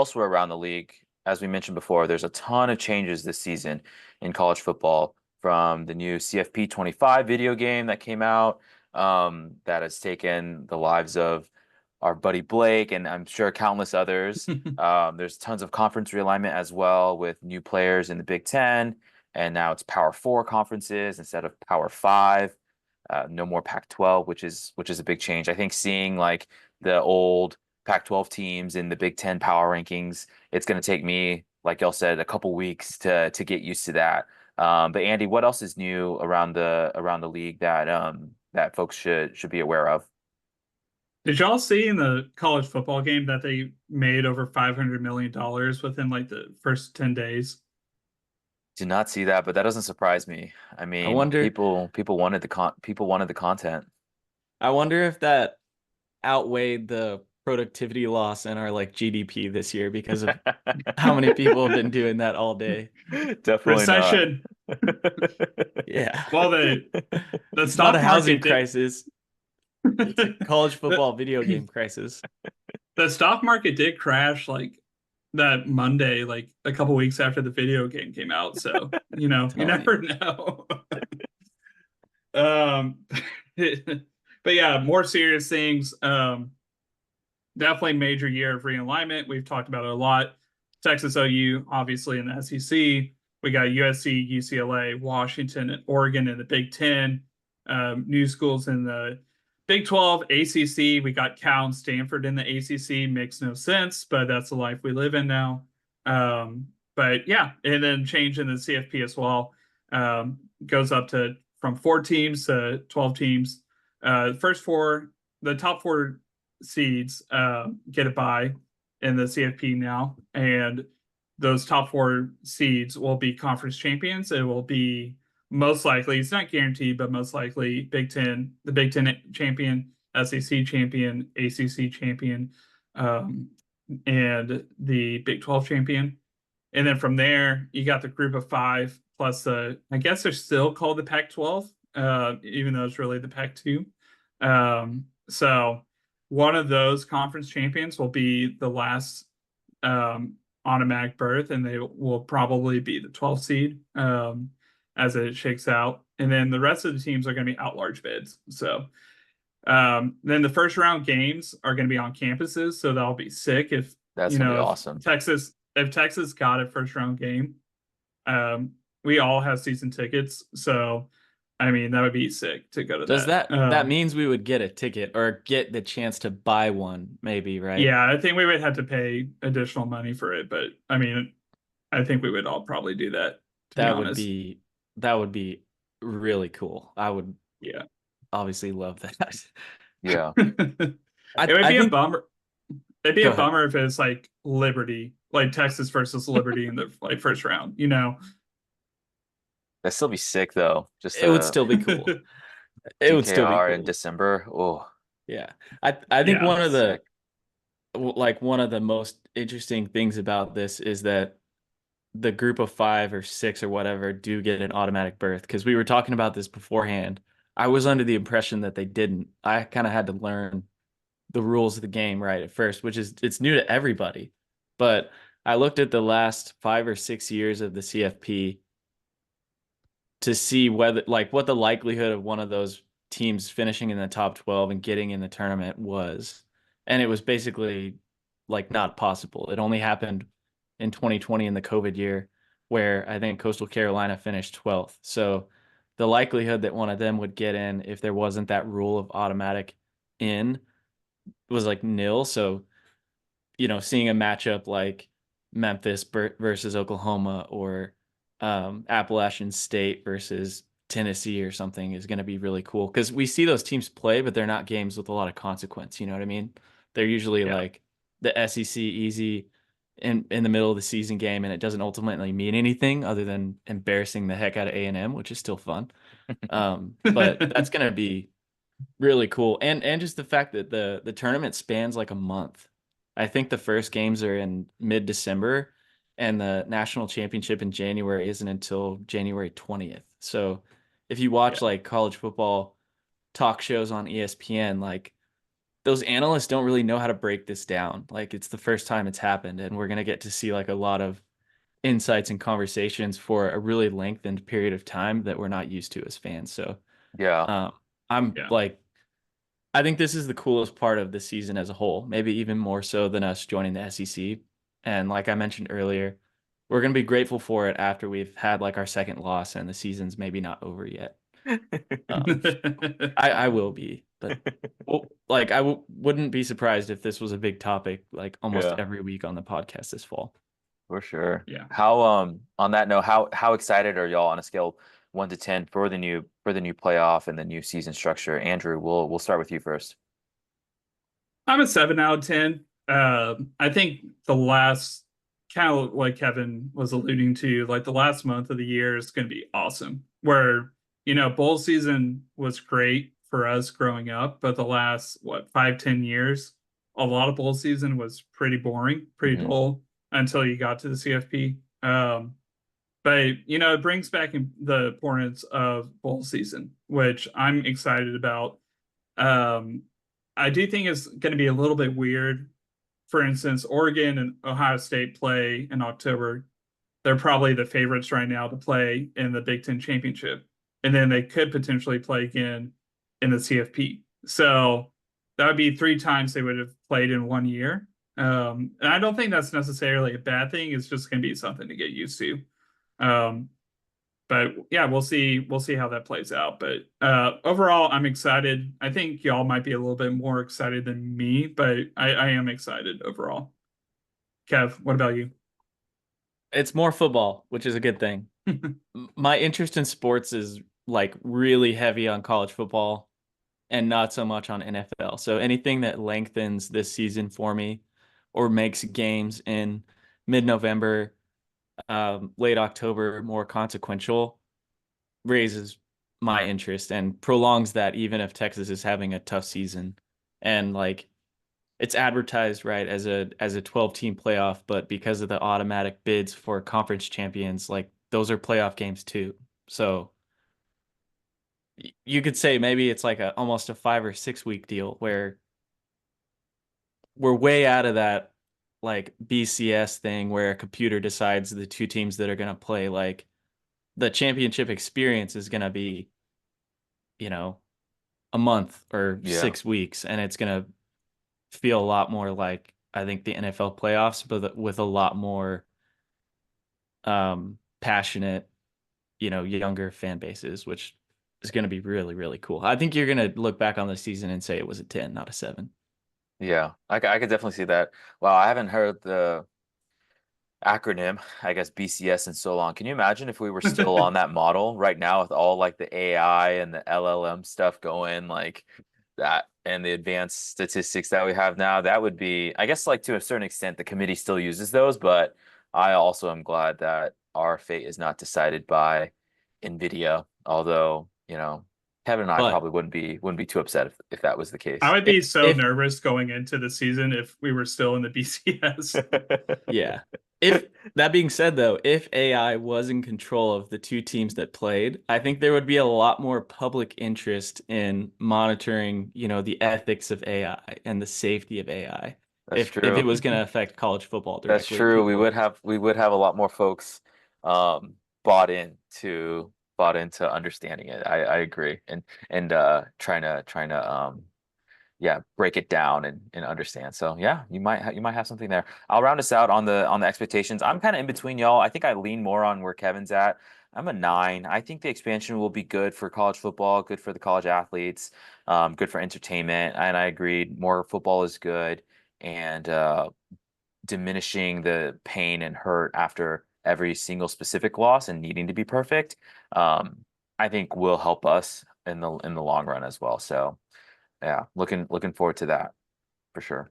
elsewhere around the league, as we mentioned before, there's a ton of changes this season in college football from the new CFP 25 video game that came out, that has taken the lives of our buddy Blake and I'm sure countless others. There's tons of conference realignment as well with new players in the Big Ten, and now it's Power Four conferences instead of Power Five. No more Pac-12, which is a big change. I think seeing like the old Pac-12 teams in the Big Ten power rankings, it's going to take me, like y'all said, a couple weeks to get used to that. But Andy, what else is new around the league that that folks should be aware of? Did y'all see in the college football game that they made over $500 million within like the first 10 days? Did not see that, but that doesn't surprise me. I I mean, wonder people wanted people wanted the content. I wonder if that outweighed the productivity loss in our like GDP this year because of how many people have been doing that all day. Definitely not. Recession. Yeah. Well, the It's not a stock housing market did crisis. It's a college the, football video game crisis. the stock market did crash like that Monday, like a couple weeks after the video game came out. So, you Telling you. never know. um but yeah, more serious things. Definitely major year of realignment. We've talked about it a lot. Texas OU, obviously in the SEC. We got USC, UCLA, Washington, and Oregon in the Big Ten. New schools in the Big 12, ACC. We got Cal and Stanford in the ACC. Makes no sense, but that's the life we live in now. But yeah, and then change in the CFP as well. Goes up to from 4 teams to 12 teams. The top four seeds get a bye in the CFP now, and those top 4 seeds will be conference champions. It will be most likely, it's not guaranteed, but most likely the Big Ten champion, SEC champion, ACC champion, and the Big 12 champion. And then from there, you got the group of 5 plus I guess they're still called the Pac-12, even though it's really the Pac-2. So one of those conference champions will be the last automatic berth, and they will probably be the 12th seed as it shakes out. And then the rest of the teams are going to be at-large bids. So then the first round games are going to be on campuses, so that'll be sick if That's gonna be awesome. If Texas got a first round game. We all have season tickets, so I mean that would be sick to go to Does that. that means we would get a ticket or get the chance to buy one, maybe, right? Yeah, I think we would have to pay additional money for it, but I mean, I think we would all probably do that. To be honest, that would be really cool. I would yeah, obviously love that. Yeah. it would I be a think bummer. It'd be Go a ahead. bummer if it's like Liberty, like Texas versus Liberty in the like first round. That'd still be sick though. Just It would still be cool. It would still be DKR in cool. December. Oh, Yeah. I think Yeah, one of sick. one of the most interesting things about this is that the group of 5 or 6 or whatever do get an automatic berth, because we were talking about this beforehand. I was under the impression that they didn't. I kind of had to learn the rules of the game right at first, which is it's new to everybody. But I looked at the last 5 or 6 years of the CFP to see whether like what the likelihood of one of those teams finishing in the top 12 and getting in the tournament was. And it was basically like not possible. It only happened in 2020 in the COVID year, where I think Coastal Carolina finished 12th. So the likelihood that one of them would get in if there wasn't that rule of automatic in was like nil. So, seeing a matchup like Memphis versus Oklahoma, or Appalachian State versus Tennessee or something is going to be really cool, because we see those teams play, but they're not games with a lot of consequence. You know what I mean? They're usually yeah. like the SEC easy in the middle of the season game, and it doesn't ultimately mean anything other than embarrassing the heck out of A&M, which is still fun. But that's going to be really cool. And just the fact that the tournament spans like a month. I think the first games are in mid-December, and the national championship in January isn't until January 20th. So if you watch Yeah. like college football talk shows on ESPN, like those analysts don't really know how to break this down. Like it's the first time it's happened, and we're gonna get to see like a lot of insights and conversations for a really lengthened period of time that we're not used to as fans. So Yeah. um, I'm Yeah. like, I think this is the coolest part of the season as a whole, maybe even more so than us joining the SEC. And like I mentioned earlier, we're gonna be grateful for it after we've had like our second loss and the season's maybe not over yet. Um, I will be, but well, like wouldn't be surprised if this was a big topic like almost Yeah, every week on the podcast this fall. for sure. Yeah. How on that note, how excited are y'all on a scale of 1 to 10 for the new playoff and the new season structure? Andrew, we'll start with you first. I'm a 7 out of 10. I think the last, kind of like Kevin was alluding to, like the last month of the year is going to be awesome. Where, bowl season was great for us growing up, but the last, 5-10 years, a lot of bowl season was pretty boring, pretty Mhm. dull until you got to the CFP. But it brings back the importance of bowl season, which I'm excited about. Um, I do think it's going to be a little bit weird. For instance, Oregon and Ohio State play in October. They're probably the favorites right now to play in the Big Ten championship, and then they could potentially play again in the CFP. So that would be 3 times they would have played in 1 year. And I don't think that's necessarily a bad thing. It's just going to be something to get used to. Um, but yeah, we'll see. We'll see how that plays out. But overall, I'm excited. I think y'all might be a little bit more excited than me, but I am excited overall. Kev, what about you? It's more football, which is a good thing. My interest in sports is like really heavy on college football and not so much on NFL. So anything that lengthens this season for me or makes games in mid-November, late October more consequential raises my interest and prolongs that even if Texas is having a tough season. And like it's advertised right as a 12-team playoff, but because of the automatic bids for conference champions, like those are playoff games too. So you could say maybe it's like a almost a 5 or 6 week deal where we're way out of that like BCS thing where a computer decides the two teams that are going to play. Like the championship experience is going to be, you know, a month or Yeah. 6 weeks, and it's going to feel a lot more like I think the NFL playoffs, but with a lot more passionate, younger fan bases, which is going to be really, really cool. I think you're going to look back on the season and say it was a 10, not a 7. Yeah, I could definitely see that. Wow, I haven't heard the acronym, I guess BCS in so long. Can you imagine if we were still on that model right now with all like the AI and the LLM stuff going like that and the advanced statistics that we have now? That would be, I guess, like to a certain extent, the committee still uses those, but I also am glad that our fate is not decided by NVIDIA, although, Kevin and I But probably wouldn't be too upset if that was the I case. would if, be so if nervous going into the season if we were still in the BCS. yeah, if that being said, though, if AI was in control of the two teams that played, I think there would be a lot more public interest in monitoring, the ethics of AI and the safety of AI. That's If it true. was going to affect college football That's directly, true. people would. We would have a lot more folks um bought into understanding it. I agree. And trying to yeah, break it down and understand. So yeah, you might have something there. I'll round us out on the expectations. I'm kind of in between y'all. I think I lean more on where Kevin's at. I'm a 9. I think the expansion will be good for college football, good for the college athletes, good for entertainment. And I agreed, more football is good. And diminishing the pain and hurt after every single specific loss and needing to be perfect, I think will help us in the long run as well. So yeah, looking forward to that for sure.